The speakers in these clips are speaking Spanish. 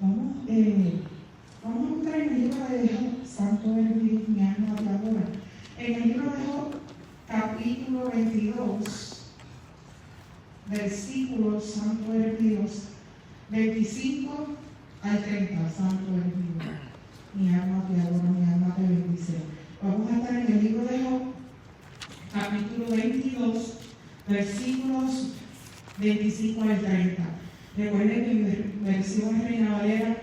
Vamos a buscar en el libro de Job, Santo eres mi alma te adora. En el libro de Job, capítulo 22, versículos, Santo eres Dios, 25 al 30, Santo eres Dios. Mi alma te adora, mi alma te bendice. Vamos a estar en el libro de Job, capítulo 22, versículos 25 al 30. Recuerden que mi versión Reina Valera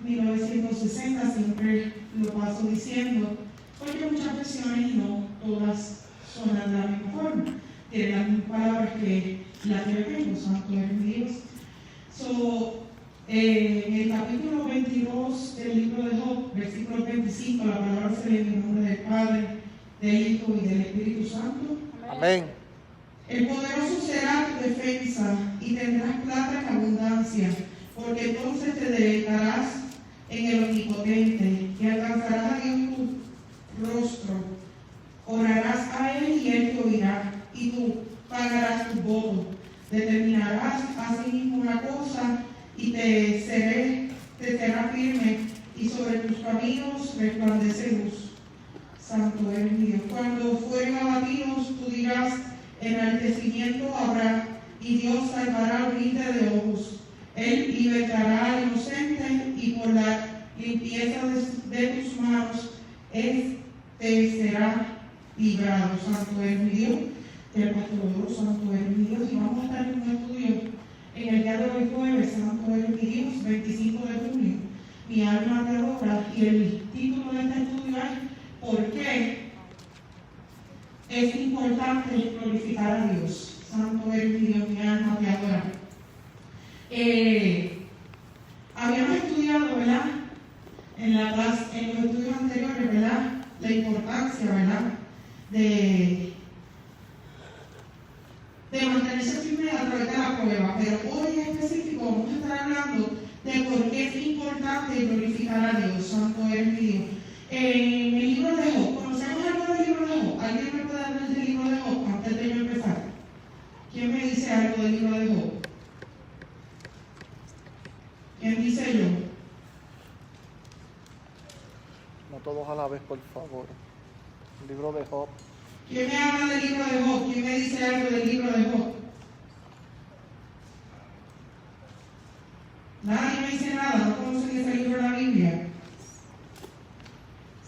1960 siempre lo paso diciendo, porque muchas versiones no todas sonan de la misma forma. Tienen las mismas palabras que la que tengo, Santo eres Dios. En el capítulo 22 del libro de Job, versículo 25, la palabra se lee en el nombre del Padre, del Hijo y del Espíritu Santo. Amén. El poderoso será tu defensa y tendrás plata en abundancia, porque entonces te deleitarás en el Omnipotente y alcanzarás a Dios tu rostro. Orarás a Él y Él te oirá, y tú pagarás tu voto. Determinarás asimismo una cosa y te será firme, y sobre tus caminos resplandece luz. Santo es Dios. Cuando fueren abatidos, tú dirás, enaltecimiento habrá, y Dios salvará al humilde de ojos. Él libertará al inocente, y por la limpieza de tus manos, Él te será librado. Santo es Dios. El pastor, Santo es Dios. Y vamos a estar en un estudio en el día de hoy jueves, Santo es Dios, 25 de junio. Mi alma te adora. Y el título de este estudio es ¿por qué es importante glorificar a Dios? Santo es Dios, mi alma te adora. Habíamos estudiado, ¿verdad? En los estudios anteriores, ¿verdad? La importancia, ¿verdad? De mantenerse firme a través de la prueba. Pero hoy en específico vamos a estar hablando de por qué es importante glorificar a Dios. Santo es Dios. En el libro de Job, ¿conocemos algo del libro de Job? ¿Alguien me puede hablar del libro de Job antes de yo empezar? ¿Quién me dice algo del libro de Job? ¿Quién dice yo? No todos a la vez, por favor. El libro de Job. ¿Quién me habla del libro de Job? ¿Quién me dice algo del libro de Job? Nadie me dice nada. ¿No conocen ese libro de la Biblia?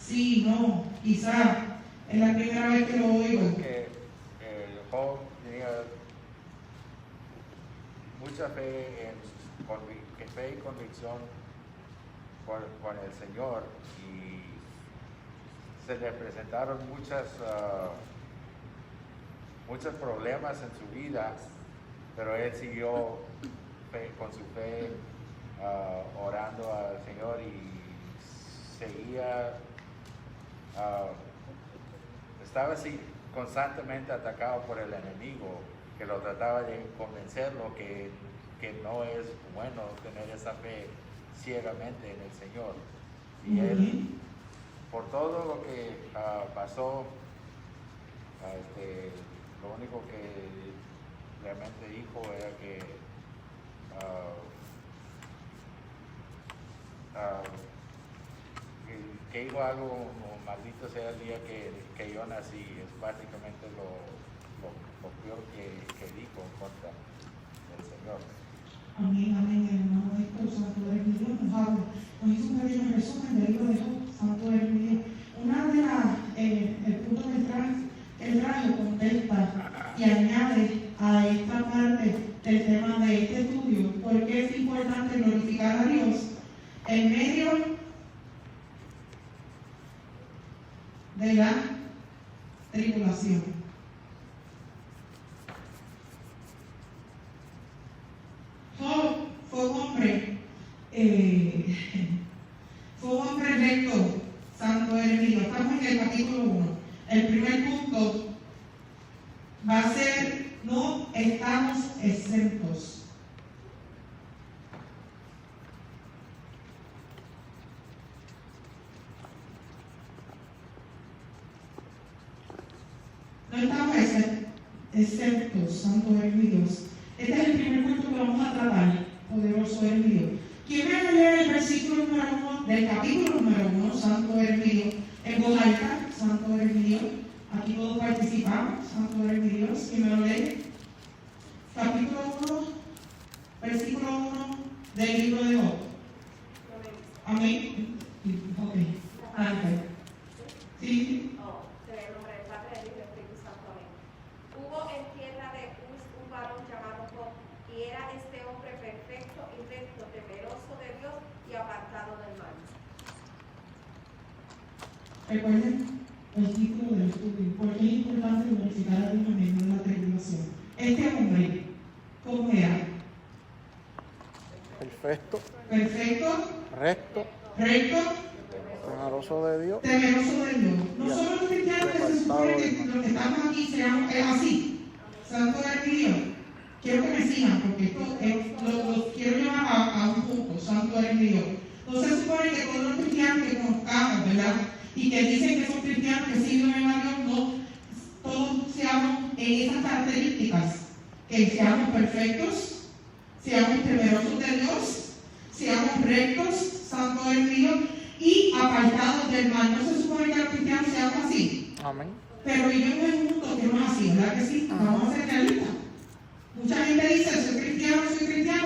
Sí, no, quizá es la primera vez que lo oigo. Que Job tenía mucha fe y convicción con el Señor, y se le presentaron muchos problemas en su vida, pero él siguió con su fe, orando al Señor, y seguía. Estaba así constantemente atacado por el enemigo, que lo trataba de convencerlo que no es bueno tener esa fe ciegamente en el Señor. Y él, por todo lo que pasó, lo único que realmente dijo era que dijo algo como maldito sea el día que yo nací. Es básicamente lo peor que dijo en contra del Señor. Amén, amén, hermano. Esto, Santo es Dios, nos hizo un pequeño resumen del libro de Job, Santo es Dios. Una de el punto que él trajo contesta y añade a esta parte del tema de este estudio, ¿por qué es importante glorificar a Dios en medio de la tribulación? Job fue un hombre recto, santo eres Dios. Estamos en el capítulo 1. El primer punto va a ser: no estamos exentos. No estamos exentos, santo eres Dios. Este es el primer punto que vamos a tratar. Poderoso eres Dios. ¿Quién me lee el del capítulo número 1, santo eres mi Dios. En voz alta, santo eres mi Dios. Aquí todos participamos, santo eres mi Dios. ¿Quién me lo lee? Capítulo 1, versículo 1 del libro de Job. Amén. Ok. Adelante. Sí. Hubo en tierra de Uz un varón llamado Job, y era este hombre perfecto y recto, temeroso de Dios y apartado del mal. Recuerden el título del estudio, porque es importante glorificar a Dios en medio de la tribulación. Este hombre, ¿cómo era? Perfecto, Perfecto, recto, recto, temeroso de Dios. temeroso de Dios. No somos los cristianos que se supone que los que estamos aquí seamos así. Santo eres mi Dios. Quiero que me sigan, porque esto los quiero llevar a un punto. Santo eres mi Dios. No se supone que todos los cristianos que conozcamos, ¿verdad? Y que dicen que son cristianos que siguen a Dios, no todos seamos en esas características. Que seamos perfectos, seamos temerosos de Dios, seamos rectos, santo eres mi Dios, y apartados del mal. No se supone que los cristianos seamos así. Amén. Pero vivimos en un mundo que no es así, ¿verdad que sí? Vamos a ser realistas. Mucha gente dice, soy cristiano,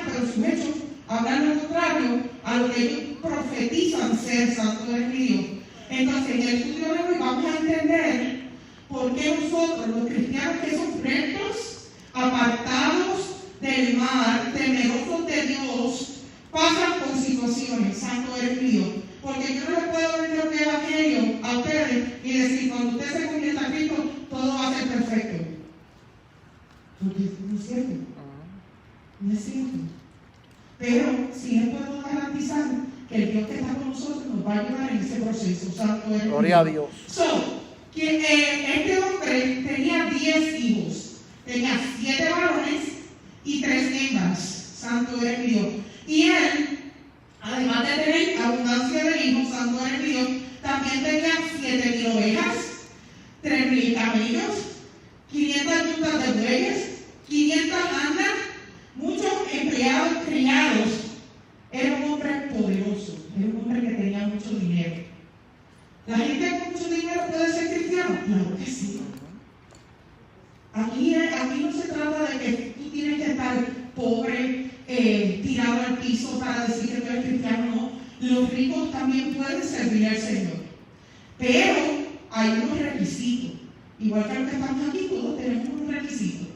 pero sus hechos hablan lo contrario a lo que ellos profetizan ser, santo eres mi Dios. Entonces, en el estudio de hoy vamos a entender por qué nosotros, los cristianos que son rectos, apartados del mal, temerosos de Dios, pasan por situaciones, santo eres mi Dios. Porque yo no les puedo vender un evangelio a ustedes y decir, cuando usted se convierta a Cristo, todo va a ser perfecto. Porque no es cierto. No es cierto. Pero sí les puedo garantizar que el Dios que está con nosotros nos va a ayudar en ese proceso. Santo eres Gloria a Dios. Este hombre tenía 10 hijos. Tenía 7 varones y 3 hembras. Santo eres mi Dios. Y él, además de tener abundancia de hijos, santo eres mi Dios, también tenía 7,000 ovejas, 3,000 camellos, 500 yuntas de bueyes, 500 andas, muchos empleados criados. Era un hombre poderoso, era un hombre que tenía mucho dinero. ¿La gente con mucho dinero puede ser cristiano? Claro que sí. Aquí no se trata de que tú tienes que estar pobre, tirado al piso para decir que tú eres cristiano. No, los ricos también pueden servir al Señor. Pero hay unos requisitos. Igual que los que estamos aquí, todos tenemos unos requisitos.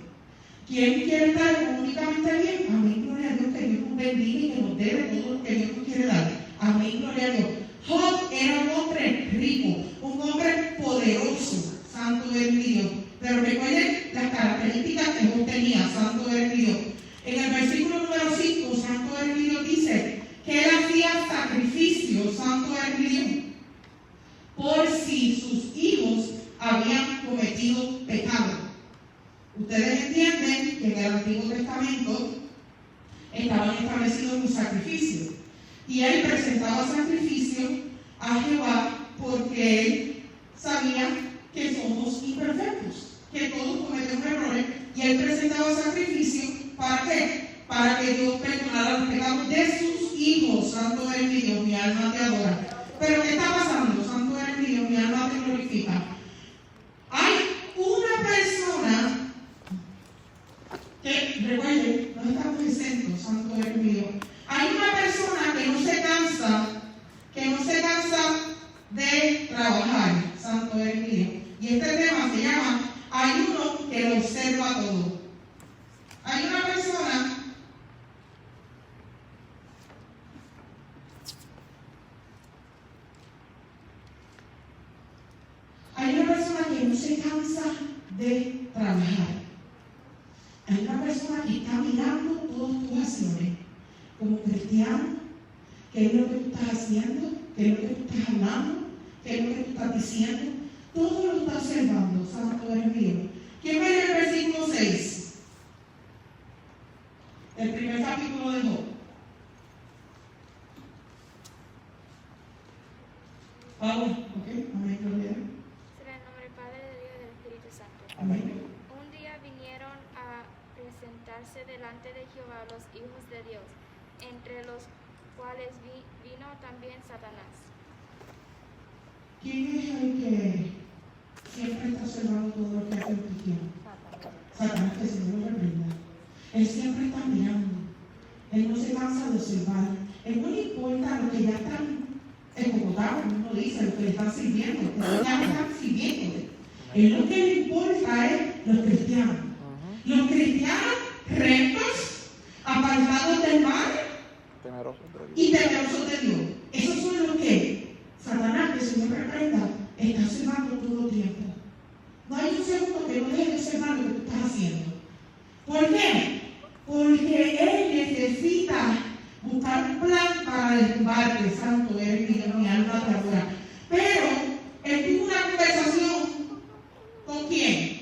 ¿Quién quiere estar económicamente bien? Amén, gloria a Dios, que Dios nos bendiga y que nos dé de todo lo que Dios nos quiere dar. Amén, gloria a Dios. Job era un hombre rico, un hombre poderoso, santo es mi Dios. Pero recuerden las características que Job tenía, santo es mi Dios. En el versículo número 5, santo es mi Dios, dice que él hacía sacrificios, santo es mi Dios, por si sus hijos habían cometido pecado. Ustedes entienden que en el Antiguo Testamento estaban establecidos los sacrificios. Y él presentaba sacrificio a Jehová porque él sabía que somos imperfectos, que todos cometemos errores, y él presentaba sacrificio ¿para qué? Para que Dios perdonara los pecados de sus hijos. Santo eres mi Dios, mi alma te adora. Pero ¿qué está pasando? Santo eres mi Dios, mi alma te glorifica. Hay una persona que, recuerden, no estamos exentos, santo eres mi Dios. Hay una persona que no se cansa de trabajar, santo eres mi Dios. Y este tema se llama, hay uno que lo observa todo. Hay una persona que no se cansa de trabajar. Hay una persona que está mirando todas tus acciones. Como cristiano, ¿qué es lo que tú estás haciendo? ¿Qué es lo que tú estás hablando? ¿Qué es lo que tú estás diciendo? Todo lo está observando, santo eres mío. ¿Quién ve el versículo 6? El primer capítulo de Job. Pablo, ¿ok? Amén, gloria. Será el nombre del Padre, del Hijo y del Espíritu Santo. Amén. Un día vinieron a presentarse delante de Jehová los hijos de Dios, entre los cuales vino vino también Satanás. ¿Quién es el que siempre está observando todo lo que hace el cristiano? Satanás, que el Señor lo reprenda. Él siempre está mirando. Él no se cansa de observar. Él no le importa lo que ya están encocotados, uno dice, lo que le están sirviendo. Ya están sirviendo. Él lo que le importa es los cristianos. Los cristianos rectos, apartados del mal y temerosos de Dios. Esos son los que Satanás, que el Señor reprenda, está observando todo el tiempo. No hay un segundo que no deje de observar lo que tú estás haciendo. ¿Por qué? Porque Él necesita buscar un plan para derrumbarte, santo eres mi alma te adora. Pero Él tuvo una conversación ¿con quién?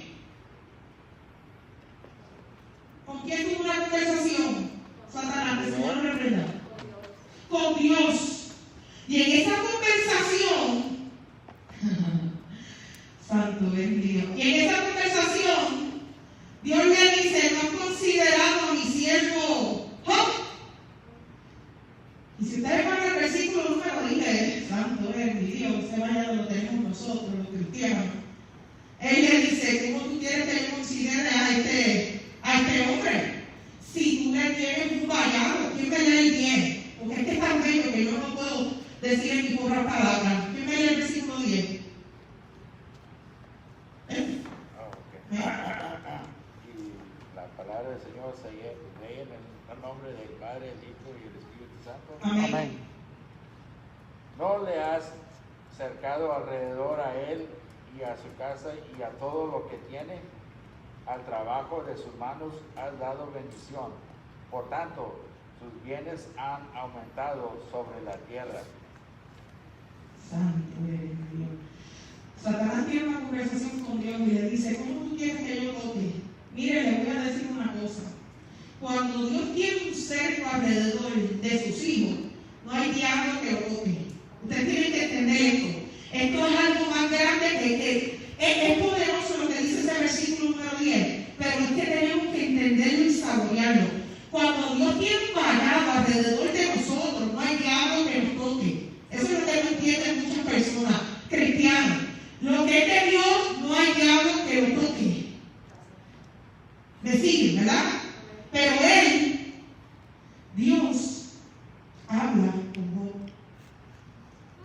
¿Con quién tuvo una conversación? Satanás, que el Señor lo reprenda. Con Dios. Y en esa conversación, santo es Dios. Y en esa conversación, Dios le dice, ¿no has considerado a mi siervo Job? Y si ustedes van al versículo número 10, santo es mi Dios, se vaya lo tenemos nosotros, los cristianos. Él le dice, ¿cómo tú quieres que yo considere a este hombre? Si tú le tienes un vallado, ¿quién me lee el 10? Porque es que es tan bello que yo no puedo decir en mis pocas palabras. ¿Quién me lee el versículo 10? Y la palabra del Señor se lee en el nombre del Padre, el Hijo y el Espíritu Santo. Amén. ¿No le has cercado alrededor a él y a su casa y a todo lo que tiene? Al trabajo de sus manos has dado bendición. Por tanto, sus bienes han aumentado sobre la tierra. Santo eres Dios. Satanás tiene una conversación con Dios y le dice, ¿cómo tú quieres que yo toque? Mire, le voy a decir una cosa. Cuando Dios tiene un cerco alrededor de sus hijos, no hay diablo que lo toque. Ustedes tienen que entender esto. Esto es algo más grande que es poderoso lo que dice ese versículo número 10, pero es que tenemos que entenderlo y saborearlo. Cuando Dios tiene un vallado alrededor de nosotros, no hay diablo que nos toque. Eso es lo que no entienden muchas personas, cristianos. Lo que es de Dios, no hay diablo que lo toque. ¿Me siguen, verdad? Pero Dios, habla con Job.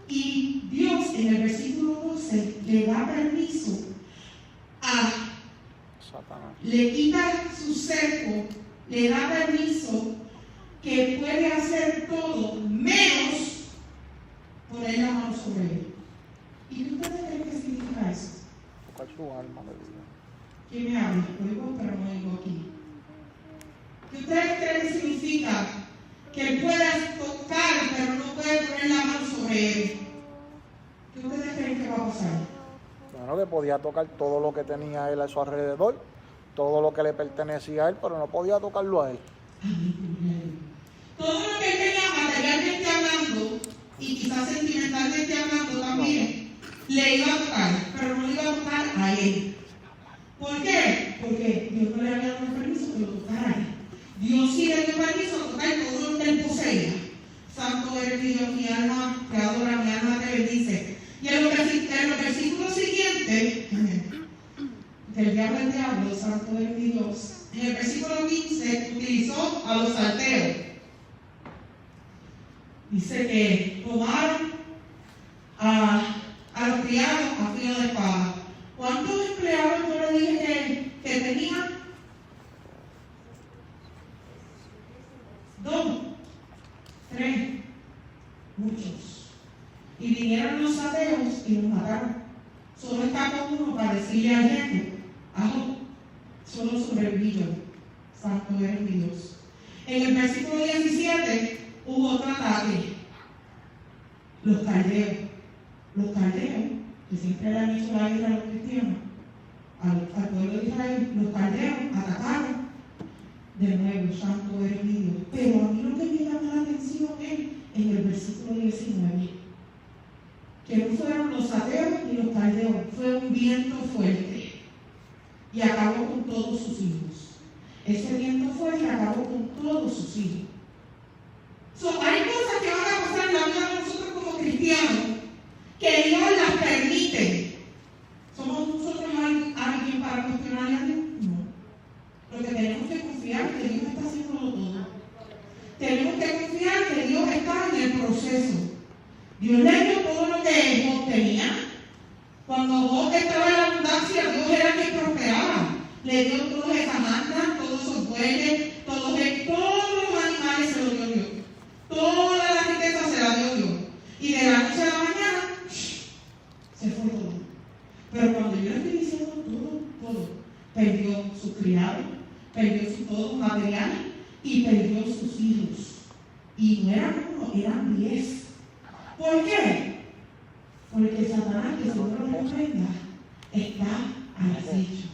Y Dios en el versículo 12 le da permiso a Satanás. Le quita su cerco, le da permiso que puede hacer todo menos poner la mano sobre él. ¿Y qué ustedes creen que significa eso? Tocar su alma de vida. ¿Quién me habla? Oigo, pero no oigo aquí. ¿Qué ustedes creen que significa? Que él pueda tocar, pero no puede poner la mano sobre él. ¿Qué ustedes creen que va a pasar? Bueno, que podía tocar todo lo que tenía él a su alrededor, todo lo que le pertenecía a él, pero no podía tocarlo a él. Todo lo que él tenía materialmente hablando, y quizás sentimentalmente hablando también, le iba a tocar, pero no le iba a tocar a él. ¿Por qué? Porque Dios no le había dado permiso que lo tocara a él. Dios sí le dio permiso a tocar todo lo que él poseía. Santo eres Dios, mi alma te adora, mi alma te bendice. Y en los versículos siguientes, del diablo al diablo, santo eres Dios, en el versículo 15 utilizó a los salteros. Dice que tomaron a los criados a filo de espada. ¿Cuántos empleados yo le dije que tenía? 2, 3, muchos. Y vinieron los sateos y los mataron. Solo escapó uno para decirle a la gente, solo sobreviví yo. Santo eres mi Dios. En el versículo 17 hubo otro ataque. Los caldeos, que siempre le han hecho la guerra a los cristianos, al pueblo de Israel, los caldeos atacaron de nuevo. Santo eres mi Dios. Pero a mí lo que me llama la atención es en el versículo 19, que no fueron los sateos ni los caldeos, fue un viento fuerte y acabó con todos sus hijos. Ese viento fuerte acabó con todos sus hijos. Hay cosas que van a pasar en la vida Dios le dio todo lo que Job tenía. Cuando Job estaba en la abundancia, Dios era el que prosperaba. Le dio todas esas mantas, todos esos bueyes, todos los animales se los dio Dios. Toda la riqueza se la dio Dios. Y de la noche a la mañana, se fue todo. Pero cuando yo le estoy diciendo todo, perdió sus criados, perdió su todo material y perdió sus hijos. Y no eran uno, eran 10. ¿Por qué? Porque Satanás, que si no lo reprenda, está al acecho,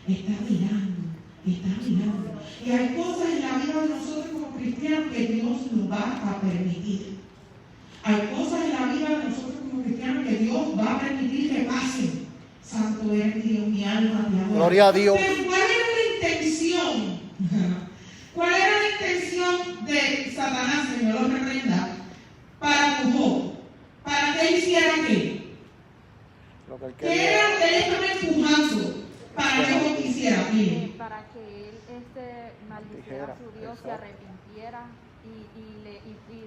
está mirando. Y hay cosas en la vida de nosotros como cristianos que Dios nos va a permitir. Hay cosas en la vida de nosotros como cristianos que Dios va a permitir que pasen. Santo eres Dios, mi alma te adora. Gloria a Dios. Pero ¿cuál era la intención? ¿Cuál era la intención de Satanás, Señor lo reprenda, para Job? ¿Para que él hiciera qué? Lo que él ¿Qué quería. era lo que él estaba empujando para que Job hiciera? Mire. Para que él maldijera a su Dios, se Exacto. arrepintiera y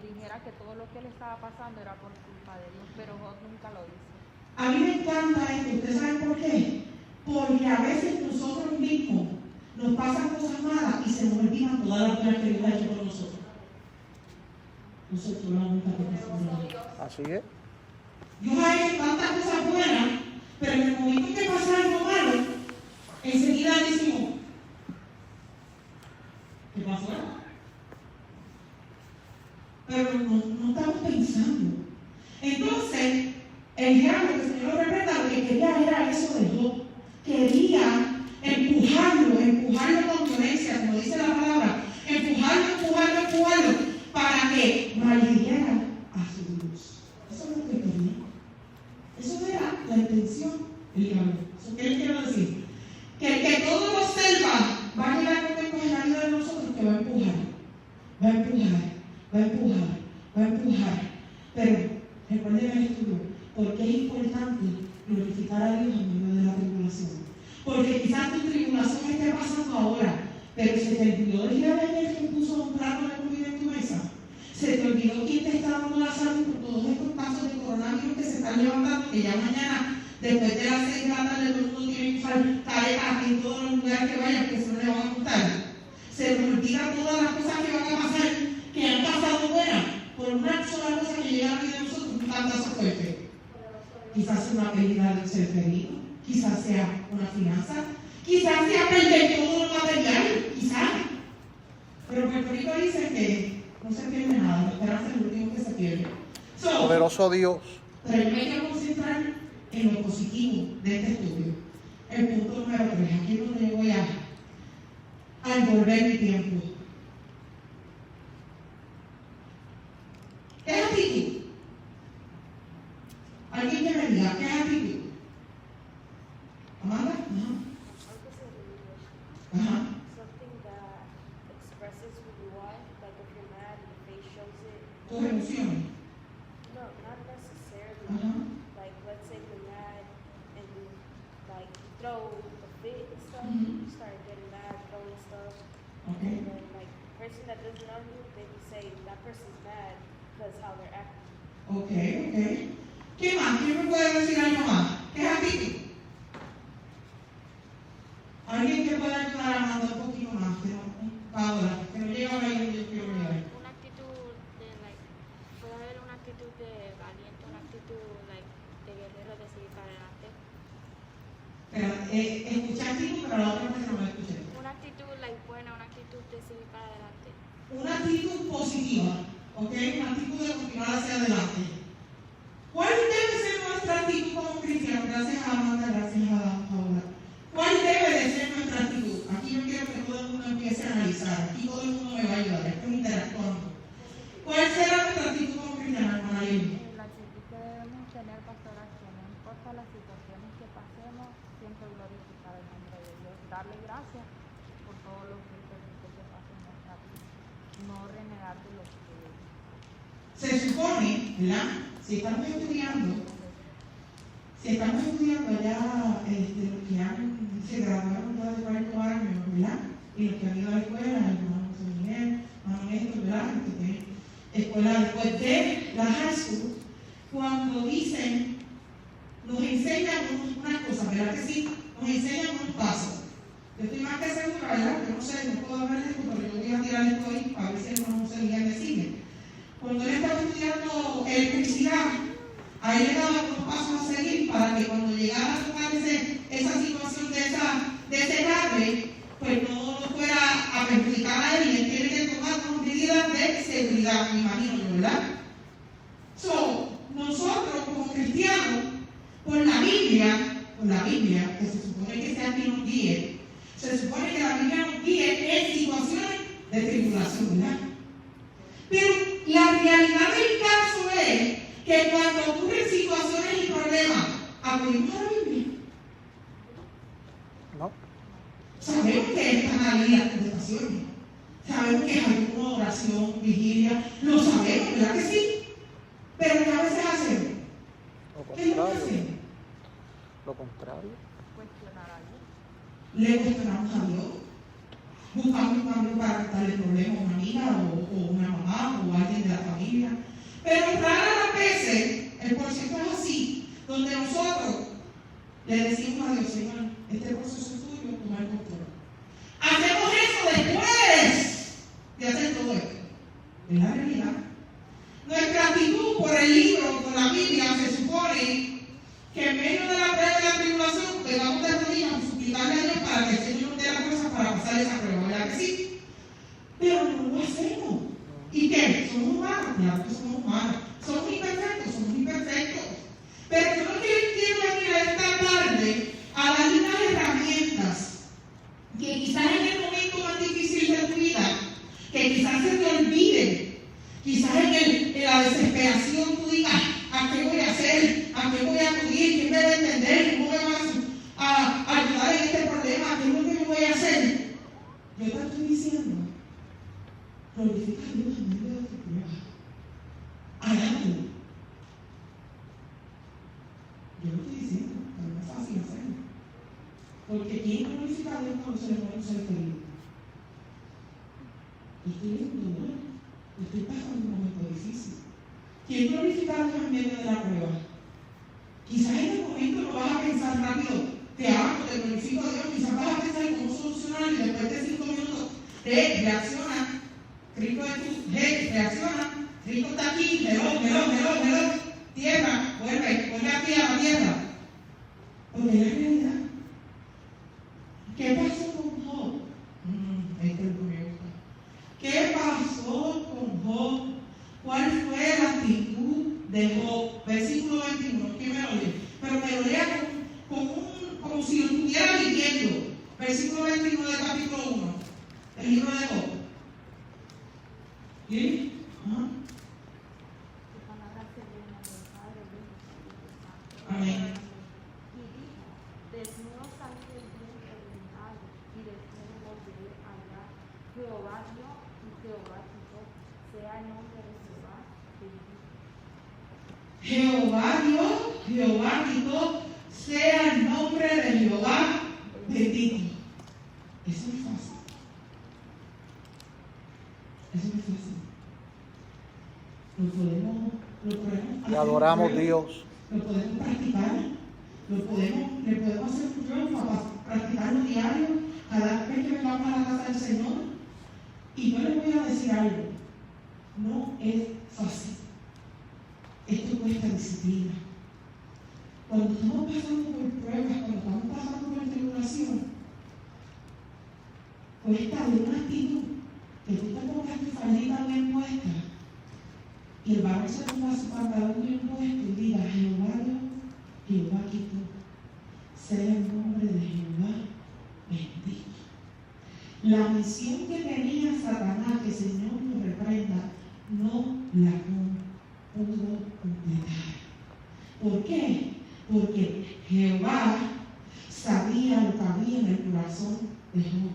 dijera que todo lo que le estaba pasando era por culpa de Dios, pero Job nunca lo hizo. A mí me encanta esto. ¿Ustedes saben por qué? Porque a veces nosotros mismos nos pasan cosas malas y se nos olvidan todas las cosas que Dios ha hecho por nosotros. Nosotros no nos por Dios. Así es. Dios ha hecho tantas cosas buenas, pero en el momento que pasa algo malo, enseguida decimos, ¿qué pasó? Pero no estamos pensando. Entonces, el diablo, que el Señor lo reprenda, lo que quería era eso de Job. Quería empujarlo con violencia, como dice la palabra, empujarlo, para que maldijera a su Dios. Eso es lo que quería. Eso era la intención del diablo. ¿Eso qué le quiero decir? Que el que todo lo observa va a llegar momentos en la vida de nosotros que va a empujar. Pero recuerden el estudio, porque es importante glorificar a Dios en medio de la tribulación. Porque quizás tu tribulación esté pasando ahora, pero se te olvidó el día de ayer que puso un plato de comida en tu mesa. Se te olvidó quién te está dando la salud por todos estos casos de coronavirus que se están levantando, que ya mañana, después de las 6 de la tarde, todo el mundo tiene que usar caretas en todos los lugares que vayan, que si no le van a gustar. Se nos olvida todas las cosas que van a pasar, que han pasado buenas, por una sola cosa que llega a la vida de nosotros, un cantazo fuerte. Quizás sea una pérdida de un ser querido, quizás sea una finanza, quizás sea perder todo lo material, quizás. Pero Puerto Rico dice que no se pierde nada, la esperanza es lo último que se pierde. Poderoso Dios. Pero yo me quiero concentrar en lo positivo de este estudio. El punto número 3, aquí es donde yo voy a envolver mi tiempo. ¿Qué es actitud? Alguien que me diga, ¿qué es actitud? Amanda? Ajá. Something that expresses who you are, like if you're mad, your face shows it. Tus emociones. No, not necessarily. Ajá. Like, let's say you're mad and you, like, throw a fit and stuff. Mhm. You start getting mad, throwing stuff. Okay. And then, like, the person that doesn't know you, they can say that person's mad because how they're acting. Ok. ¿Qué más? ¿Quién me puede decir algo más? ¿Qué es actitud? Alguien que pueda ayudar a Amanda un poquito más, que no, Paola, que no llega a ver donde yo quiero llegar. Una actitud de, puede haber una actitud de valiente, una actitud, de guerrero, de seguir para adelante. Pero escuché actitud, pero la otra persona no la escuché. Una actitud, buena, una actitud de seguir para adelante. Una actitud positiva, ¿ok? Una actitud de continuar hacia adelante. ¿Cuál debe ser nuestra actitud como cristianos? Gracias a Amanda, gracias a Paola. ¿Cuál debe de ser nuestra actitud? Aquí yo quiero que todo el mundo empiece a analizar. Aquí todo el mundo me va a ayudar. Esto es interactuando. ¿Cuál será nuestra actitud como cristianos, hermana Lili? La actitud que debemos tener, pastora, que no importa las situaciones que pasemos, siempre glorificar el nombre de Dios, darle gracias por todo lo que Él permite que pase en nuestra vida, no renegar de lo que Se supone, ¿verdad? Si estamos estudiando allá, los que se graduaron ya de cuarto año, ¿verdad? Y los que han ido a la escuela, hermano José Miguel, hermano Néstor, ¿verdad? Escuela después de la high school, cuando dicen, nos enseñan unas cosas, ¿verdad que sí? Nos enseñan unos pasos. Yo estoy más que segura, ¿verdad? Yo no sé, no puedo hablar de esto, pero yo voy a tirar esto ahí a ver si el hermano José Miguel me sigue. Cuando él estaba estudiando electricidad, a él le daban unos pasos a seguir para que cuando llegara a tocar esa situación de ese cable, pues no fuera a perjudicar a él y él tiene que tomar unas medidas de seguridad, me imagino yo, ¿verdad? Nosotros como cristianos, por la Biblia, que se supone que sea quien nos guíe, se supone que la Biblia nos guíe en situaciones de tribulación, ¿verdad? Pero la realidad del caso es que cuando ocurren situaciones y problemas, acudimos a la Biblia. No. Sabemos que están ahí las contestaciones. Sabemos que es alguna oración, vigilia. Lo sabemos, ¿verdad que sí? Pero ¿qué a veces hacemos? Lo ¿Qué es lo que contrario. hacemos? Lo contrario. Cuestionar a Dios. Le cuestionamos a Dios. Buscamos un cambio para quitarle el problema a una amiga o una mamá o alguien de la familia. Pero raras las veces, el porcentaje es así, donde nosotros le decimos a Dios, Señor, este proceso es tuyo, toma el control. Hacemos eso después de hacer todo esto. Es la realidad. Nuestra actitud por el libro, por la Biblia, se supone que en medio de la prueba y la tribulación, pegamos de rodillas a suplicarle a Dios para que el Señor nos dé las cosas para pasar esa prueba, ¿verdad que sí? Pero no lo hacemos. ¿Y qué? ¿Somos humanos? Claro que somos humanos. ¿Somos imperfectos? Somos imperfectos. Pero yo lo que quiero venir a esta tarde a darle unas herramientas que quizás en el momento más difícil de tu vida, que quizás se te olviden, quizás en la desesperación tú digas, ¿a qué voy a hacer? ¿A qué voy a acudir? ¿Quién me va a entender? ¿Cómo me va a ayudar en este problema? ¿Qué es lo que yo voy a hacer? Yo te estoy diciendo, glorifica a Dios en medio de tu prueba. Alábalo. Yo lo estoy diciendo, pero no es fácil hacerlo. Porque ¿quién glorifica a Dios cuando se le muere un ser querido? Yo estoy viendo dolor. Estoy pasando un momento difícil. ¿Quién glorifica a Dios en medio de la prueba? Quizás en el momento no vas a pensar rápido, te amo, te glorifico a Dios, quizás vas a pensar en cómo solucionarlo y después de 5 minutos reacciona, Cristo es tu, reacciona, Cristo está aquí, hello, tierra, vuelve aquí a la tierra. Porque es la realidad. ¿Qué pasó con Job? Este es lo que me gusta. ¿Qué pasó con Job? ¿Cuál fue la actitud de Job? Versículo 21, ¿quién me lo lee? Pero me lo lea como si lo estuviera viviendo. Versículo 21 del capítulo 1, el libro de Job. ¿Sí? Ajá. Su palabra se llena del Padre, del Espíritu Santo. Amén. Y dijo, desnudo salí del vientre de mi madre, y desnudo volveré allá. Jehová dio y Jehová quitó, sea el nombre de Jehová bendito. Jehová dio, Jehová quitó, sea el nombre de Jehová bendito. Eso no es fácil. Eso no es fácil. Lo podemos Te adoramos, hacer, Dios. lo podemos practicar, le podemos hacer pruebas para practicarlo diario, cada vez que vamos a la casa del Señor. Y yo les voy a decir algo, no es fácil. Esto cuesta disciplina. Cuando estamos pasando por pruebas, cuando estamos pasando por tribulación, cuesta de una actitud que tú te pongas tu faldita bien puesta y el varón se ponga su pantalón bien puesto y diga, Jehová Dios, Jehová quitó, sea el nombre de Jehová bendito. La misión que tenía Satanás, que el Señor nos reprenda, no la pudo completar. ¿Por qué? Porque Jehová sabía lo que había en el corazón de Job.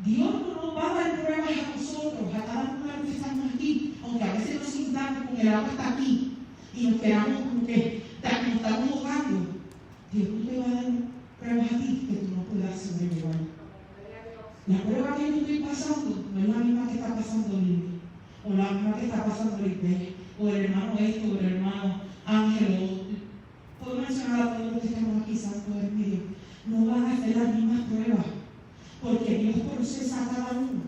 Dios no nos va a dar pruebas a nosotros, a cada uno de los que estamos aquí, aunque a veces nos sintamos con el agua hasta aquí y nos quedamos como que nos estamos ahogando. Dios no te va a dar pruebas a ti que tú no puedas sobrellevar. La prueba que yo estoy pasando no es la misma que está pasando Lili, o la misma que está pasando Lisbeth, o el hermano esto, o el hermano Ángelo, puedo mencionar a todos los que estamos aquí, santo Dios mío, no van a hacer las mismas pruebas, porque Dios procesa a cada uno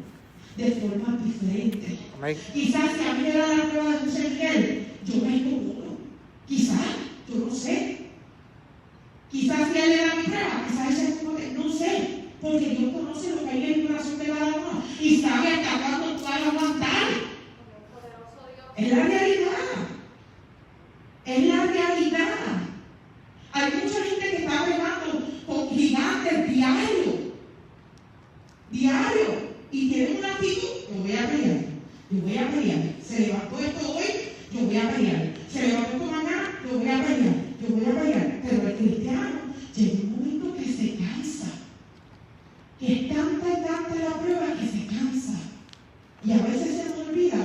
de formas diferentes. Amén. Quizás si a mí me da la prueba de José Miguel, yo me equivoco. Quizás, yo no sé. Quizás si él le da mi prueba, quizás él se equivoque, no sé. Porque Dios conoce lo que hay en el corazón de cada uno y sabe hasta cuándo tú vas a aguantar. Es la realidad. Es la realidad. Hay mucha gente que está pegando con gigantes diario. Y tienen una actitud, yo voy a pelear. Se levantó esto hoy, yo voy a pelear. Se levantó esto mañana, yo voy a pelear. Pero el cristiano llega un momento que se cansa. Que es tanta y tanta la prueba que se cansa. Y a veces se nos olvida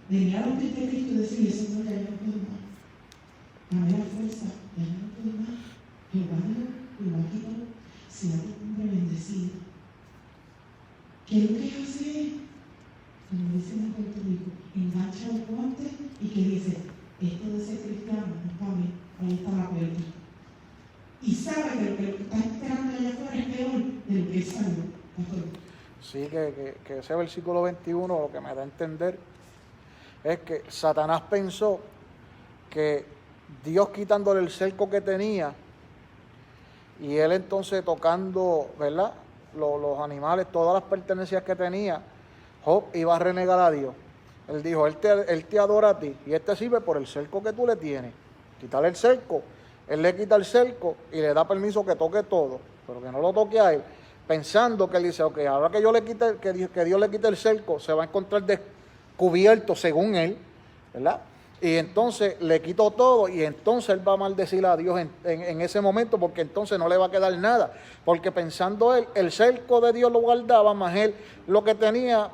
de mirar a los pies de Cristo y decirle, Señor, ya no puedo más. Dame la fuerza, ya no puedo más. Jehová quitó, sea tu nombre bendecido. ¿Qué es lo que hace? Como dicen en Puerto Rico, engancha los guantes y que dice, esto de ser cristiano no es para mí, ahí está la puerta. Y sabe que lo que está esperando allá afuera es peor de lo que él salió. Sí, que ese versículo 21 lo que me da a entender es que Satanás pensó que Dios quitándole el cerco que tenía y él entonces tocando, ¿verdad?, los animales, todas las pertenencias que tenía, Job iba a renegar a Dios. Él dijo, él te adora a ti y él te sirve por el cerco que tú le tienes. Quítale el cerco. Él le quita el cerco y le da permiso que toque todo, pero que no lo toque a él, pensando que él dice, ok, ahora que yo le quite, que Dios le quite el cerco, se va a encontrar descubierto según él, ¿verdad? Y entonces le quitó todo y entonces él va a maldecir a Dios en ese momento, porque entonces no le va a quedar nada, porque pensando él, el cerco de Dios lo guardaba, más él lo que tenía,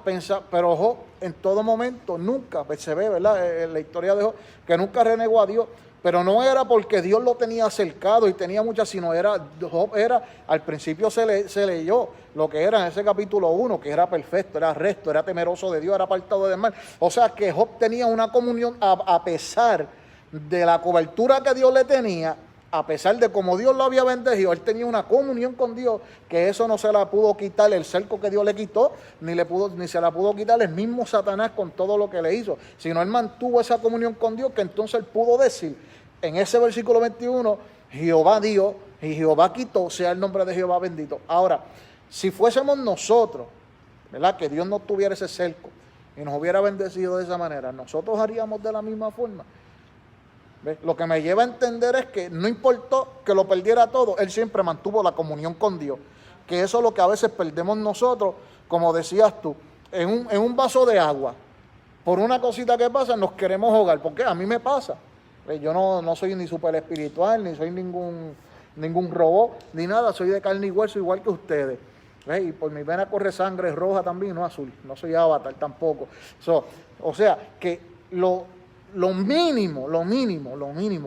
pero Job en todo momento, nunca, pues se ve, ¿verdad?, en la historia de Job, que nunca renegó a Dios. Pero no era porque Dios lo tenía cercado y tenía muchas, sino Job era, al principio se leyó lo que era en ese capítulo 1, que era perfecto, era recto, era temeroso de Dios, era apartado del mal. O sea que Job tenía una comunión, a pesar de la cobertura que Dios le tenía, a pesar de cómo Dios lo había bendecido, él tenía una comunión con Dios, que eso no se la pudo quitar el cerco que Dios le quitó, ni se la pudo quitar el mismo Satanás con todo lo que le hizo, sino él mantuvo esa comunión con Dios, que entonces él pudo decir, en ese versículo 21, Jehová dio y Jehová quitó, sea el nombre de Jehová bendito. Ahora, si fuésemos nosotros, ¿verdad?, que Dios no tuviera ese cerco y nos hubiera bendecido de esa manera, nosotros haríamos de la misma forma. ¿Ves? Lo que me lleva a entender es que no importó que lo perdiera todo, él siempre mantuvo la comunión con Dios, que eso es lo que a veces perdemos nosotros, como decías tú, en un vaso de agua, por una cosita que pasa nos queremos ahogar, porque a mí me pasa. Yo no soy ni súper espiritual, ni soy ningún robot, ni nada, soy de carne y hueso igual que ustedes. ¿Ves? Y por mi vena corre sangre roja también, no azul, no soy avatar tampoco. O sea, que lo mínimo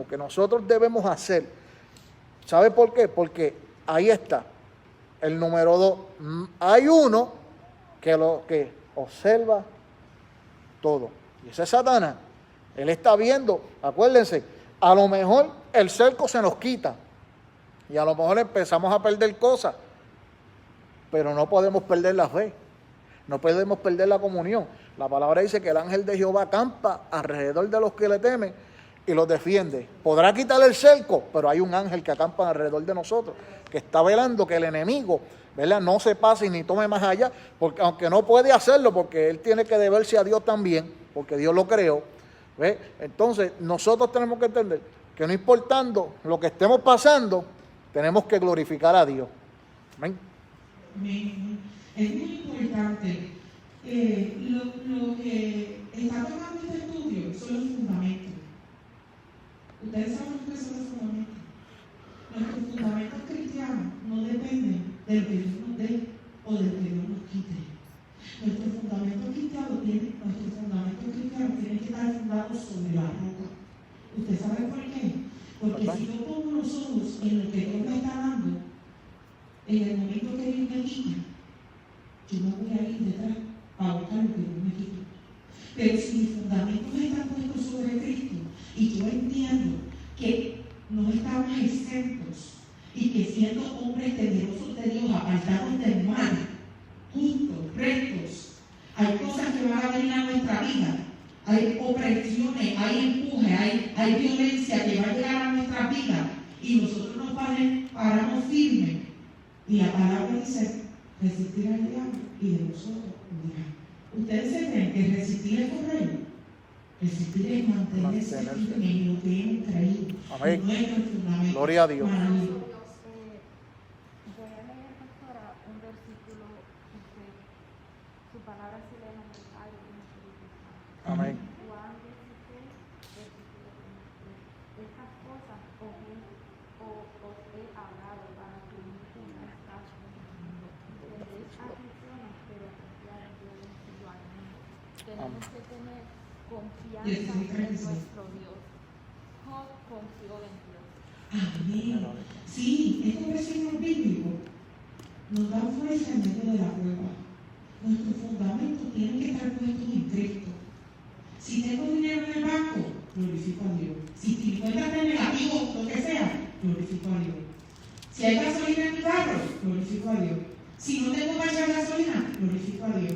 que nosotros debemos hacer, ¿sabe por qué? Porque ahí está, el número 2, hay uno que observa todo, y ese es Satanás. Él está viendo, acuérdense, a lo mejor el cerco se nos quita y a lo mejor empezamos a perder cosas, pero no podemos perder la fe, no podemos perder la comunión. La palabra dice que el ángel de Jehová acampa alrededor de los que le temen y los defiende. Podrá quitarle el cerco, pero hay un ángel que acampa alrededor de nosotros, que está velando que el enemigo, ¿verdad?, no se pase ni tome más allá, porque aunque no puede hacerlo, porque él tiene que deberse a Dios también, porque Dios lo creó. ¿Ve? Entonces nosotros tenemos que entender que no importando lo que estemos pasando, tenemos que glorificar a Dios. Amén. Es muy importante. Lo que está tomando este estudio son los fundamentos. Ustedes saben lo que son los fundamentos. Nuestros fundamentos cristianos no dependen de lo que Dios nos dé o de lo que Dios nos quite. Nuestros fundamentos cristianos tienen que estar fundados sobre la roca. ¿Usted sabe por qué? Porque si yo pongo los ojos en lo que Dios me está dando, en el momento que Dios me quita, yo no voy a ir detrás para buscar lo que Dios me quita. Pero si mis fundamentos están puestos sobre Cristo y yo entiendo que no estamos exentos y que siendo hombres temerosos de Dios, apartados del mal, justos, rectos, hay cosas que van a venir a nuestra vida, hay opresiones, hay empuje, hay violencia que va a llegar a nuestra vida y nosotros nos paramos firmes y la palabra dice resistir al diablo y de nosotros huirá. ¿Ustedes se creen que resistir es correr? Resistir es mantenerse firme en lo que hemos creído. Amén. En nuestro fundamento. Gloria a Dios. Maravilloso. Voy a leer, pastora, un versículo que su palabra se lee en el Padre y en el Espíritu Santo. Amén. Juan 16, versículo 23. Estas cosas os he hablado para que mi tengáis paz en el mundo. Tendréis aflicciones, pero confiad, yo he vencido al mundo. Tenemos que tener confianza en nuestro Dios. Job confió en Dios. Amén. Sí, estos versículos bíblicos nos dan fuerza en medio de la prueba. Nuestros fundamentos tienen que estar puestos en Cristo. Si tengo dinero en el banco, glorifico a Dios. Si mi cuenta está negativo, lo que sea, glorifico a Dios. Si hay gasolina en mi carro, glorifico a Dios. Si no tengo para echar gasolina, glorifico a Dios.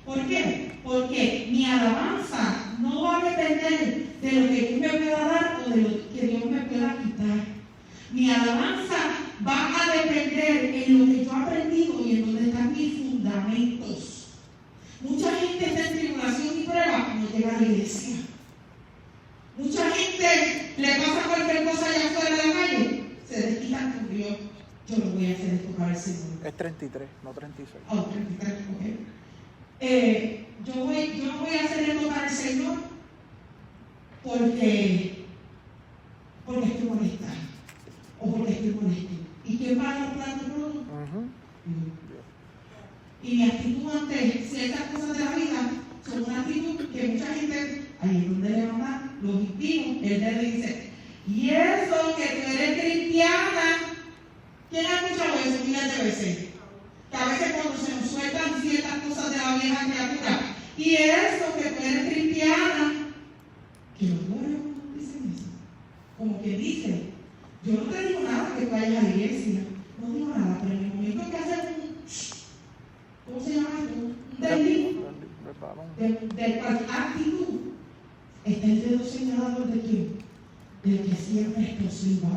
¿Por qué? Porque mi alabanza no va a depender de lo que Dios me pueda dar o de lo que Dios me pueda quitar. Mi alabanza va a depender en lo que yo he aprendido y en donde están mis fundamentos. Mucha gente está en tribulación y prueba, no llega a la iglesia. Mucha gente le pasa cualquier cosa allá afuera de la calle, se desquitan con Dios. Yo lo voy a hacer esto para el Señor. Es 33, no 36. Oh, 33, ok. Yo voy a hacer esto para el Señor porque estoy molesta o porque estoy molesto. ¿Y quién va a dar plato todo? Y mi actitud ante ciertas cosas de la vida son una actitud que mucha gente, ahí es donde le van a dar los impimos, él le dice, y eso que tú eres cristiana, ¿quién ha escuchado eso miles de veces? Que a veces cuando se nos sueltan ciertas cosas de la vieja criatura, y eso que tú eres cristiana, que los jóvenes dicen eso, como que dice, yo no te digo nada que tú vayas a la iglesia, no digo nada, pero en el momento que haces ¿cómo se llama esto? Un delito de cualquier actitud, está el dedo señalador de quién? Del que siempre es posible.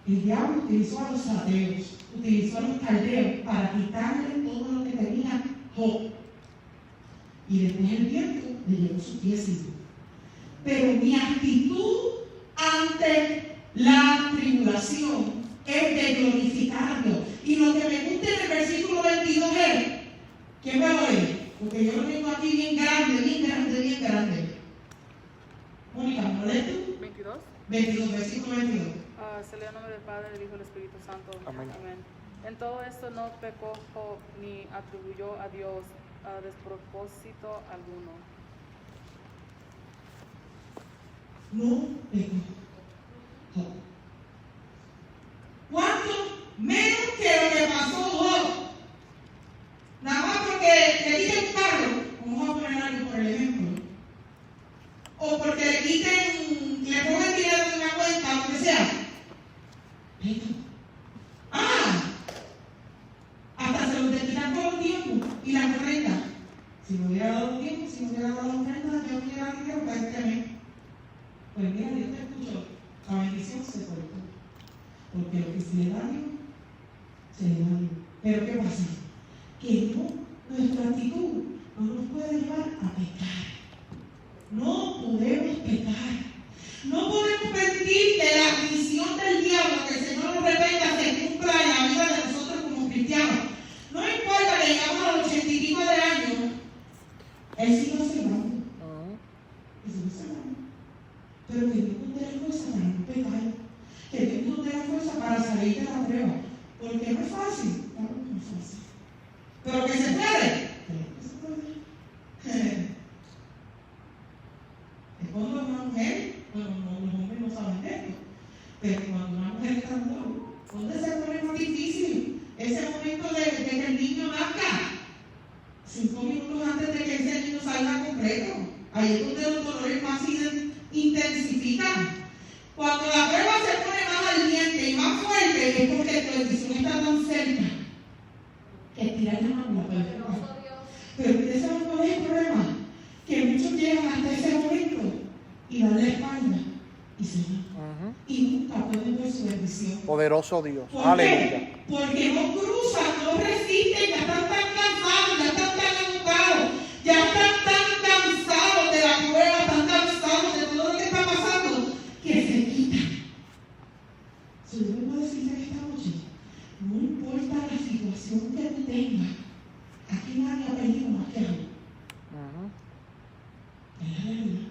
El diablo utilizó a los ateos, utilizó a los caldeos para quitarle todo lo que tenía Job. Y después el viento le llevó su piecito. Pero mi actitud ante la tribulación es de glorificar a Dios. Y lo que me gusta en el versículo 22 es, ¿quién me lo lee? Porque yo lo tengo aquí bien grande, bien grande, bien grande. Mónica, ¿me lo lees tú? 22. 22, versículo 22. Se lee en nombre del Padre, del Hijo y del Espíritu Santo. Amén. En todo esto no pecó Job ni atribuyó a Dios a despropósito alguno. No pecó Job. ¿Cuánto? Menos que lo que pasó Job. Nada más porque le quiten un carro, vamos a poner algo por el ejemplo, o porque le quiten, le pongan dinero en una cuenta, lo que sea. Hasta se los desquitan todo el tiempo y la ofrenda. Si me hubiera dado tiempo, si me hubiera dado la ofrenda, yo me hubiera dinero para este mes. Pues mira, Dios te escuchó, la bendición se cortó. Porque lo que se le da a Dios, se le da a Dios. Pero ¿qué pasa? Que no, nuestra actitud no nos puede llevar a pecar. No podemos pecar. No podemos permitir que la misión del diablo, que el Señor nos revenga, se cumpla en la vida de nosotros como cristianos. No importa que llegamos a los 80 y pico de años, Él sigue observando. Él sigue observando. Pero que Dios nos dé la fuerza para no pecar. Que Dios nos dé la fuerza para salir de la prueba. Porque no es fácil. Claro que no es fácil. Pero que se puede. Claro que se puede. Es cuando una mujer, bueno, los hombres no saben de esto, pero cuando una mujer está dura, ¿dónde se pone más difícil? Ese momento de que el niño nazca. 5 minutos antes de que ese niño salga completo. Ahí es donde los dolores más se intensifican. Cuando la prueba se pone más ardiente y más fuerte, es porque tu bendición está tan cerca que tirar la mano la puede tocar. Pero ustedes saben cuál es el problema, que muchos llegan hasta ese momento y dan la espalda y se van. Y nunca pueden ver su bendición. Poderoso Dios. ¿Por Aleluya. qué? Porque no cruzan, no resisten, ya están tan cansados, ya están tan agotados, ya están tan cansados de la prueba, tan cansados de todo lo que está pasando, que se quitan. So, yo vengo a decirte en esta noche, no importa la situación que tú tengas, aquí nadie ha perdido más que algo. Es la realidad.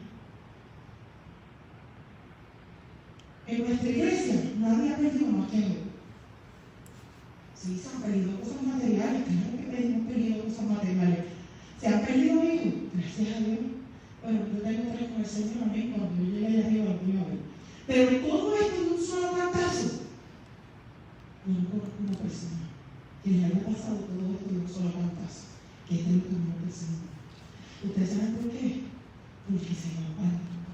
En nuestra iglesia nadie ha perdido más que algo. Sí, se han perdido cosas materiales, claro que hemos perdido cosas materiales. ¿Se han perdido hijos? Gracias a Dios. Bueno, yo tengo 3 con el Señor, amén, cuando yo llegué allá arriba lo voy a ver. Pero todo esto de un solo cantazo. Yo no conozco una persona que le haya pasado todo esto de un solo cantazo, que es de lo que no presenta. ¿Ustedes saben por qué? Porque se va para todo.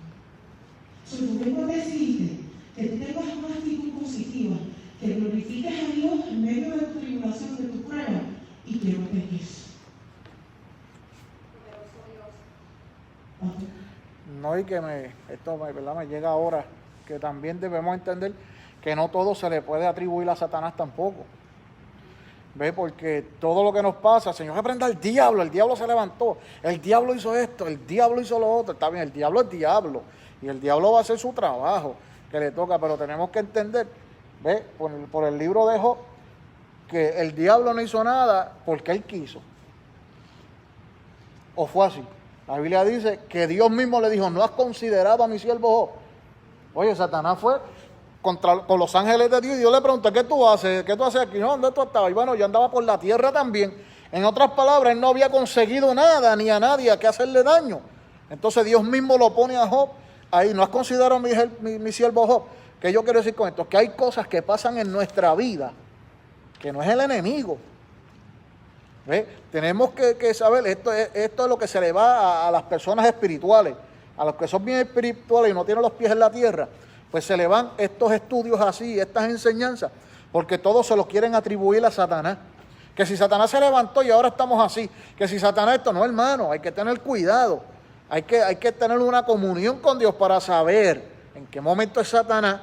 Yo vengo a decirte que tú tengas una actitud positiva, que glorifiques a Dios en medio de tu tribulación, de tu prueba, y que no peques. No, y que ¿verdad? Me llega ahora que también debemos entender que no todo se le puede atribuir a Satanás tampoco. ¿Ve? Porque todo lo que nos pasa, Señor, reprenda al diablo, el diablo se levantó, el diablo hizo esto, el diablo hizo lo otro. Está bien, el diablo es diablo, y el diablo va a hacer su trabajo que le toca, pero tenemos que entender, ¿ve? Por el libro de Job, que el diablo no hizo nada porque él quiso. ¿O fue así? La Biblia dice que Dios mismo le dijo, ¿no has considerado a mi siervo Job? Oye, Satanás fue con los ángeles de Dios y Dios le preguntó, ¿qué tú haces? ¿Qué tú haces aquí? No, ¿dónde tú estabas? Y bueno, yo andaba por la tierra también. En otras palabras, él no había conseguido nada, ni a nadie a que hacerle daño. Entonces Dios mismo lo pone a Job ahí. ¿No has considerado a mi siervo Job? ¿Qué yo quiero decir con esto? Que hay cosas que pasan en nuestra vida, que no es el enemigo. ¿Ve? Tenemos que saber, esto es lo que se le va a las personas espirituales, a los que son bien espirituales y no tienen los pies en la tierra, pues se le van estos estudios así, estas enseñanzas, porque todos se los quieren atribuir a Satanás. Que si Satanás se levantó y ahora estamos así, que si Satanás esto, no, hermano, hay que tener cuidado, hay que tener una comunión con Dios para saber en qué momento es Satanás,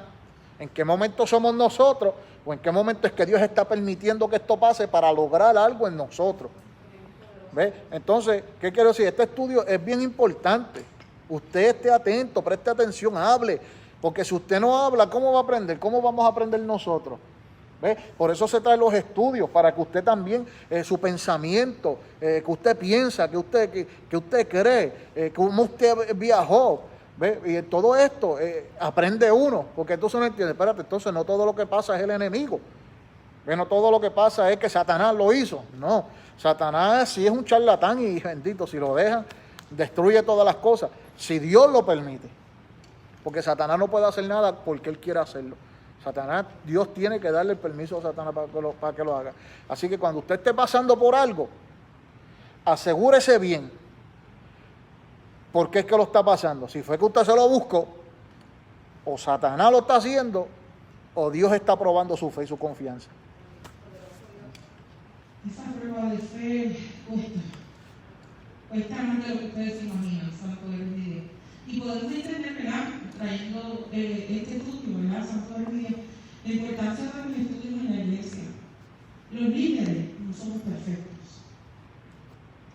en qué momento somos nosotros, o en qué momento es que Dios está permitiendo que esto pase para lograr algo en nosotros. ¿Ve? Entonces, ¿qué quiero decir? Este estudio es bien importante. Usted esté atento, preste atención, hable, porque si usted no habla, ¿cómo va a aprender? ¿Cómo vamos a aprender nosotros? ¿Ve? Por eso se traen los estudios, para que usted también, su pensamiento, que usted piensa, que usted cree, cómo usted viajó, ¿ve? Y todo esto aprende uno, porque entonces uno entiende, espérate, entonces no todo lo que pasa es el enemigo, ¿ve? No todo lo que pasa es que Satanás lo hizo, no, Satanás sí es un charlatán y bendito, si lo dejan, destruye todas las cosas, si Dios lo permite, porque Satanás no puede hacer nada porque él quiere hacerlo. Satanás, Dios tiene que darle el permiso a Satanás para que lo haga. Así que cuando usted esté pasando por algo, asegúrese bien por qué es que lo está pasando. Si fue que usted se lo buscó, o Satanás lo está haciendo, o Dios está probando su fe y su confianza. Esa prueba de fe cuesta más de lo que ustedes se imaginan, Santo del Día. Y podemos entender, ¿verdad? Trayendo este estudio, ¿verdad? Santo del Día, la importancia de los estudios en la iglesia. Los líderes no somos perfectos.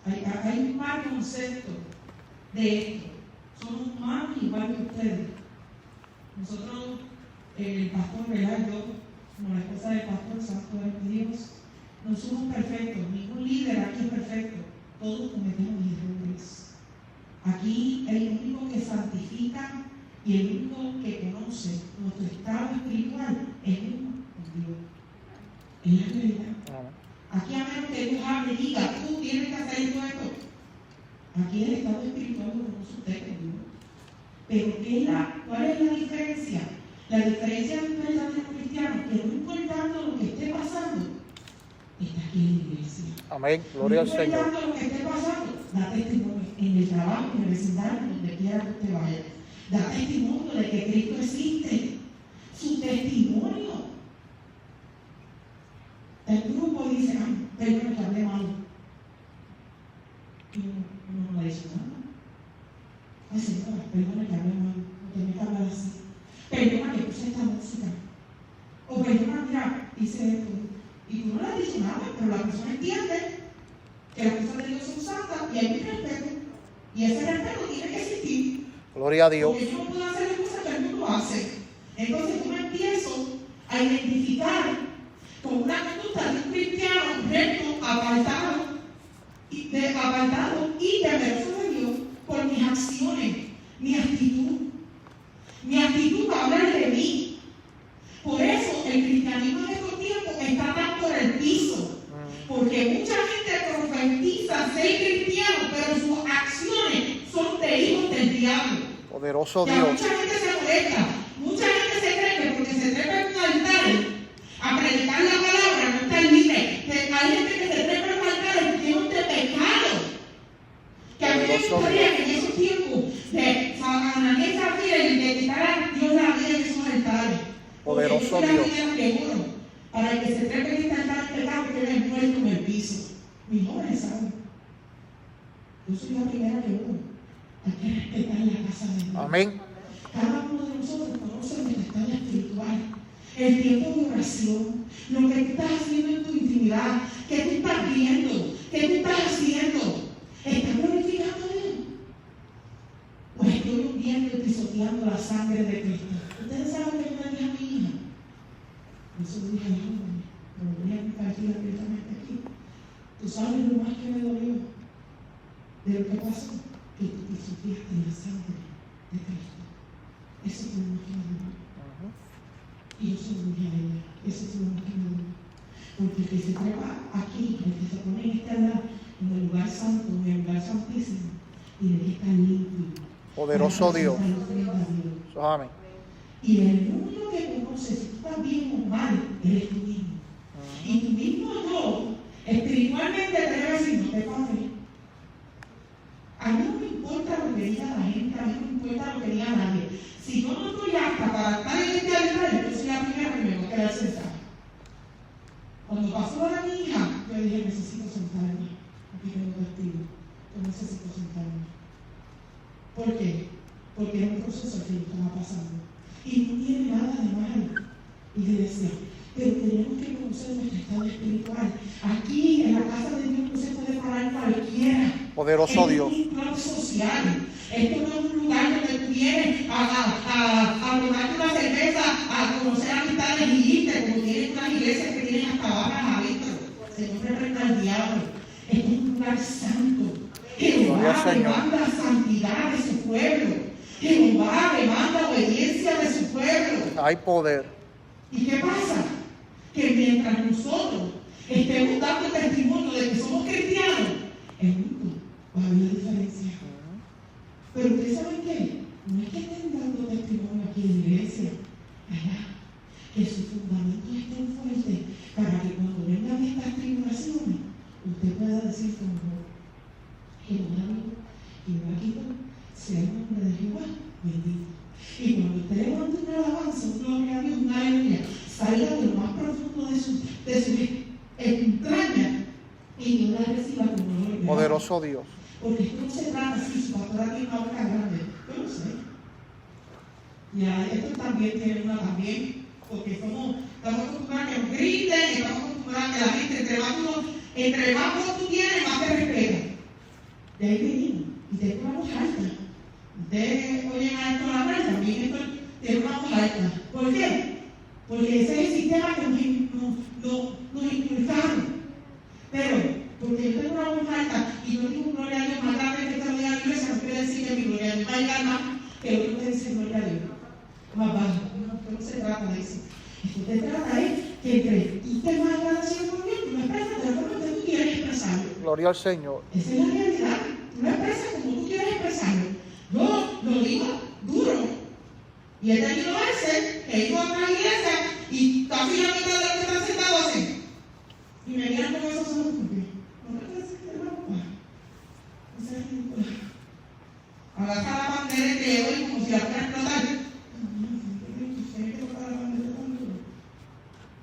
Hay un mal concepto de esto. Somos humanos igual que ustedes. Nosotros, el pastor, ¿verdad? Yo, como la esposa del pastor, Santo del Dios, no somos perfectos. Ningún líder aquí es perfecto. Todos cometemos errores. Aquí el único que santifica y el único que conoce nuestro estado espiritual es uno, Dios. Es la realidad. Aquí a menos que Dios hable y diga, tú tienes que hacer esto. Aquí el estado espiritual lo conoce usted con Dios. Pero ¿cuál es la diferencia? La diferencia de un verdadero cristiano, que no importando lo que esté pasando, está aquí en la iglesia. Amén. Gloria al No Señor. importa lo que esté pasando, da testimonio en el trabajo, en el vecindario, donde quiera que usted vaya. Da testimonio de que Cristo existe. Su testimonio. El grupo dice, perdón, que hablé mal. Y no le dice nada. Ay, señora, perdona que hablé mal. No tenía que hablar así. Perdona que puse esta música. O perdona, mira, hice esto. Y tú no le has dicho nada, pero la persona entiende que las cosas de Dios son santas y hay un respeto. Y ese respeto tiene que existir. Gloria a Dios. Porque yo no puedo hacer las cosas que el mundo hace. Entonces yo me empiezo a identificar con una conducta de un cristiano recto, apartado y temeroso de Dios por mis acciones, mi actitud. Mi actitud va a hablar de mí. Por eso el cristianismo de estos tiempos está tan por el piso. Porque mucha gente profetiza ser cristiano, pero sus acciones son de hijos del diablo. Poderoso Ya Dios. mucha gente se molesta. Mucha gente se cree que porque se trepa en un altar a predicar la palabra no está libre. Hay gente que se trepa en un altar lleno de pecado. Que a mí me gustaría que en esos tiempos de Ananías y Zafira le quitara Dios la vida en esos altares. Poderoso Porque yo Dios. soy la primera que oro para el que se trepe en este altar de pecado que me muerto en el piso. Mis jóvenes saben. Yo soy la primera que oro. Hay que respetar la casa de Dios. Amén. Cada uno de nosotros conoce nuestra estado espiritual, el tiempo de oración, lo que tú estás haciendo en tu intimidad, qué tú estás viendo, qué tú estás haciendo. ¿Estás glorificando a Dios? O estoy hundiendo y pisoteando la sangre de Cristo. Ustedes saben que yo le dije a mi hija. Eso le dije a la joven, pero voy a compartir abiertamente aquí. Tú sabes lo más que me dolió de lo que pasó, que tú pisoteaste la sangre de Cristo. Eso fue lo más que me dolió. Y yo se lo dije a ella, eso fue lo más que me dolió. Porque el que se trepa aquí, el que se pone en este altar, en el lugar santo, en el lugar santísimo, tiene que estar limpio. Poderoso Dios. Dios. Amén. Y el único que conoce si tú estás bien o mal, eres tú mismo. Y tú mismo yo, espiritualmente te debe decir, no te pases. A mí no me importa lo que diga la gente, a mí no me importa lo que diga nadie. Si yo no estoy apta para estar en este altar, yo soy la primera que me voy a quedar sentada. Cuando pasó a mi hija, yo dije, necesito sentarme. Aquí tengo testigo. Yo necesito sentarme. ¿Por qué? Porque es un proceso que yo estaba pasando. Y no tiene nada de malo. Iglesia. Pero tenemos que conocer nuestro estado espiritual. Aquí, en la casa de Dios, no se puede parar cualquiera. Poderoso Dios. Es un club social. Esto no es un lugar donde tú vienes a tomarte una cerveza, a conocer amistades y irte, como tienen unas iglesias que tienen hasta barras adentro. Se nos reprenda al diablo. Esto es un lugar santo. Jehová demanda santidad de su pueblo. Jehová demanda obediencia de su pueblo. Hay poder. ¿Y qué pasa? Que mientras nosotros estemos dando testimonio de que somos cristianos, el mundo va a haber una diferencia. Pero ustedes saben qué, no es que estén dando testimonio aquí en la iglesia, allá, que sus fundamentos estén fuertes para que cuando vengan estas tribulaciones, usted pueda decir como Jehová quitó, sea el nombre de Jehová bendito. Y cuando usted levante una alabanza, un gloria a Dios, una aleluya, salga de lo más profundo de su entraña y Dios la reciba como gloria. Poderoso Dios. Porque esto no se trata si su pastora tiene una boca grande. Yo no sé. Ya, esto también tiene una también. Porque estamos acostumbrados a que nos griten, estamos acostumbrados a que la gente, entre más voz tú tienes, más te respeta. De ahí venimos. Y tengo una voz alta. Ustedes oyen a esto la verdad, también esto tiene una voz alta. ¿Por qué? Porque ese es el sistema que nos inculcaron. Pero, porque yo tengo una voz alta y yo digo gloria a Dios más grande que esta de la iglesia, no quiere decir que mi gloria a Dios va a llegar más que lo que usted dice gloria a Dios. Más bajo. No se trata de eso. Esto se trata de que entre tú te vas agradecido con Dios, tú lo expresas de la forma que tú quieres expresarlo. Gloria al Señor. Esa es la realidad. Tú lo expresas como tú quieres expresarlo. Yo lo digo duro. Y he tenido veces que he ido a otra iglesia y casi la mitad de los que están sentados así. Y me miran con esos ojos porque no te crees que te ropa. No seas ridícula. Agarra la bandera y te doy como si la fuera a explotar. Usted que toca la bandera tan duro.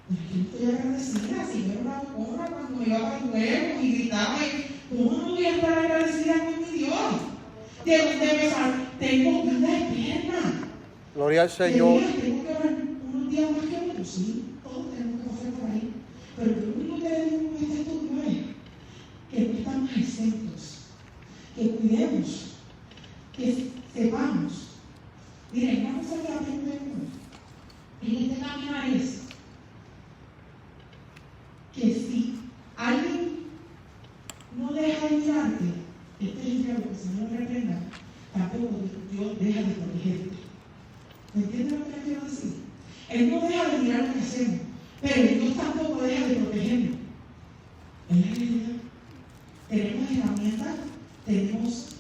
Pero yo estoy agradecida. Si yo era una bocona cuando me iba para el juego y gritaba, ¿cómo no voy a estar agradecida con mi Dios? De donde me sal, tengo vida eterna. Gloria al Señor. Tengo que orar unos días más que otros, sí. Todos tenemos que pasar por ahí. Pero lo único que le digo con este estudio es que no estamos exentos. Que cuidemos. Que sepamos. Miren, una cosa que aprendemos en este caminar es que si alguien no deja de mirarte, este es el diablo que se no reprenda, tampoco Dios deja de protegerte. ¿Me entienden lo que les quiero decir? Él no deja de mirar lo que hacemos, pero Dios tampoco deja de protegernos. Es la realidad. Tenemos herramientas, tenemos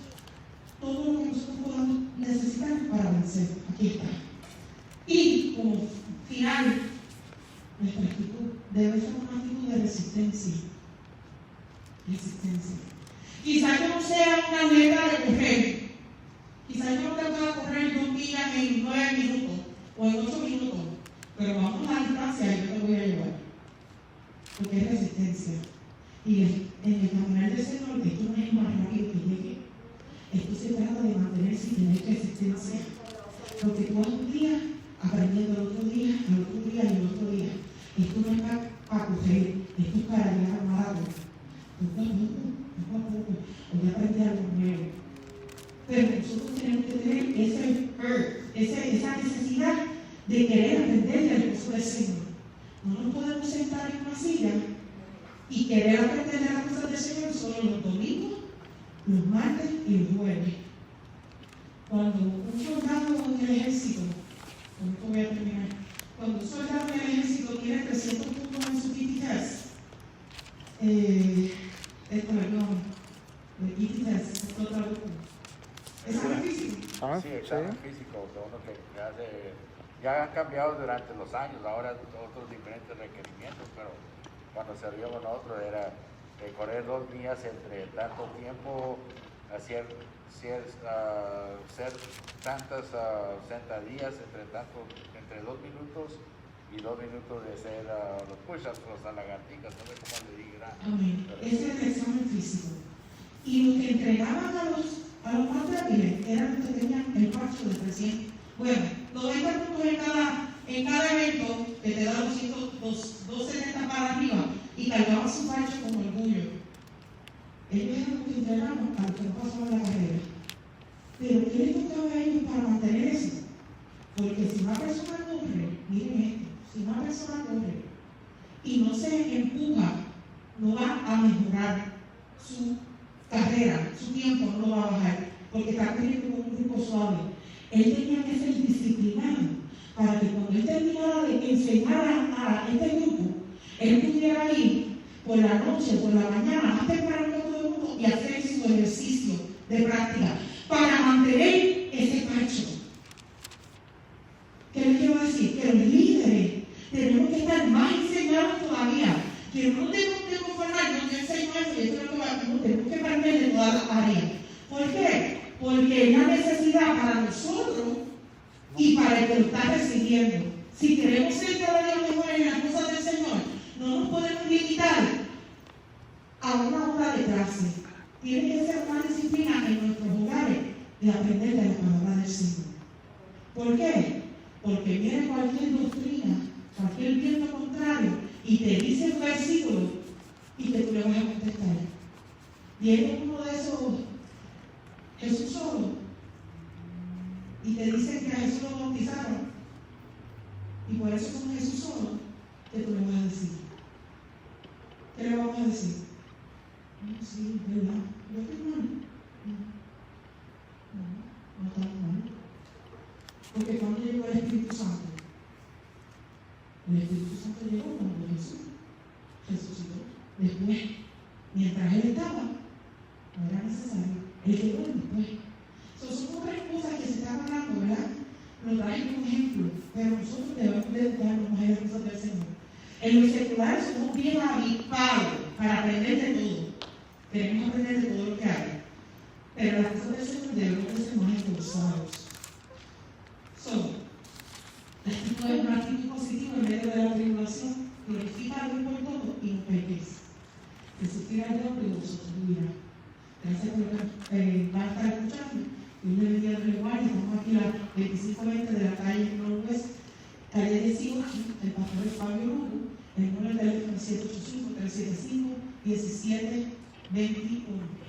todo lo que nosotros podamos necesitar para vencer. Aquí está. Y como final, nuestra actitud debe ser una actitud de resistencia. Resistencia. Quizás yo no sea una atleta de correr. Quizás yo no te pueda correr 2 millas en 9 minutos o en 8 minutos. Pero vamos a la distancia y yo te voy a llevar. Porque es resistencia. Y en el caminar del Señor, esto no es más rápido que llegue. Esto se trata de mantenerse y tener resistencia. Porque tú vas un día aprendiendo al otro día, al otro día y al otro día. Esto no es para correr, esto es para llegar a un maratón. Poco a poco, voy a aprender algo nuevo. Pero nosotros tenemos que tener esa necesidad de querer aprender del gozo del Señor. No nos podemos sentar en una silla y querer aprender de las cosas del Señor solo los domingos, los martes y los jueves. Cuando un soldado en el ejército, con esto voy a terminar, cuando un soldado en el ejército tiene 300 puntos en su PT test, examen físico. Sí, examen físico, uno que hace, ya han cambiado durante los años, ahora otros diferentes requerimientos, pero cuando servíamos nosotros era correr 2 días entre tanto tiempo, hacer tantas sentadillas entre 2 minutos y 2 minutos de hacer los push-ups, las lagartijas, no sé cómo le digan. Amén. Ese es el examen físico. Y los que entregaban a los más débiles eran los que tenían el parcho de 300. Bueno, 90 puntos en cada evento, que te da 270 para arriba, y cargaban su parcho con orgullo. Ellos eran los que entregaban a los que no pasaban la carrera. Pero ¿qué les tocaba a ellos para mantener eso? Porque si una persona corre, miren esto, si una persona corre y no se empuja, no va a mejorar su carrera, su tiempo no lo va a bajar, porque está teniendo un grupo suave. Él tenía que ser disciplinado para que cuando él terminara de enseñar a este grupo, él pudiera ir por la noche, por la mañana, más temprano que todo el mundo y hacer su ejercicio de práctica para mantener ese parcho. ¿Qué les quiero decir? Que los líderes tenemos que estar más enseñados todavía. Que no tenemos que conformar, yo enseño eso y eso es lo que tenemos que aprender de todas las áreas. ¿Por qué? Porque es una necesidad para nosotros y para el que lo está recibiendo. Si queremos ser cada día mejores en las cosas del Señor, no nos podemos limitar a una hora de clase. Tiene que ser una disciplina en nuestros hogares de aprender de la palabra del Señor. ¿Por qué? Porque viene cualquier doctrina, cualquier viento contrario, y te dice un versículo y que tú le vas a contestar. Viene uno de esos, Jesús solo, y te dicen que a Jesús lo bautizaron, y por eso con Jesús solo, ¿qué tú le vas a decir? ¿Qué le vamos a decir? No, sí, ¿verdad? ¿Yo estoy mal? No estamos mal. Porque cuando llegó el Espíritu Santo, el Espíritu Santo llegó cuando Jesús resucitó. Después, mientras Él estaba, no era necesario. Él llegó después. Son otras cosas que se están hablando, ¿verdad? Lo traje como ejemplo, pero nosotros debemos de educarnos más en las cosas del Señor. En lo secular somos bien avispados para aprender de todo. Queremos aprender de todo lo que hay. Pero las cosas del Señor debemos ser más esforzados. La actitud es una actitud positiva en medio de la tribulación. Glorifica a Dios por todo y no peques. Jesús quiera a Dios que vosotros vivirán. Gracias por lo que van a estar escuchando. Dios le bendiga de guardia. Estamos aquí a la 2520 de la calle Norwest, calle 18, el pastor Fabio Lugo. El número de teléfono es 785-375-1721.